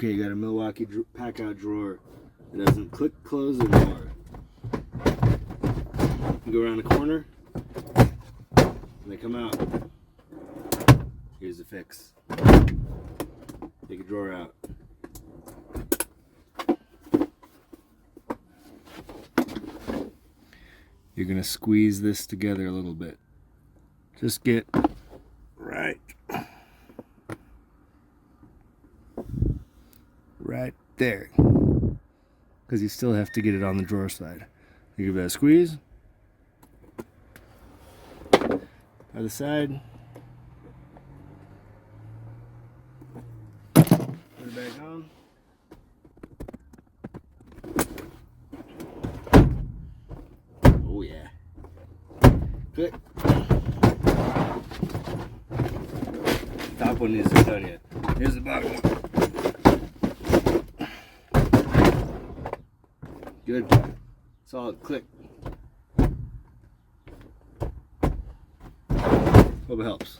Okay, you got a Milwaukee Packout drawer. It doesn't click, close, or lower. You go around the corner, and they come out. Here's the fix. Take a drawer out. You're going to squeeze this together a little bit. Just get right there, because you still have to get it on the drawer side. You give that a squeeze. Other side. Put it back on. Oh yeah. Click. Top one isn't done yet. Here's the bottom one. Good. Solid click. Hope it helps.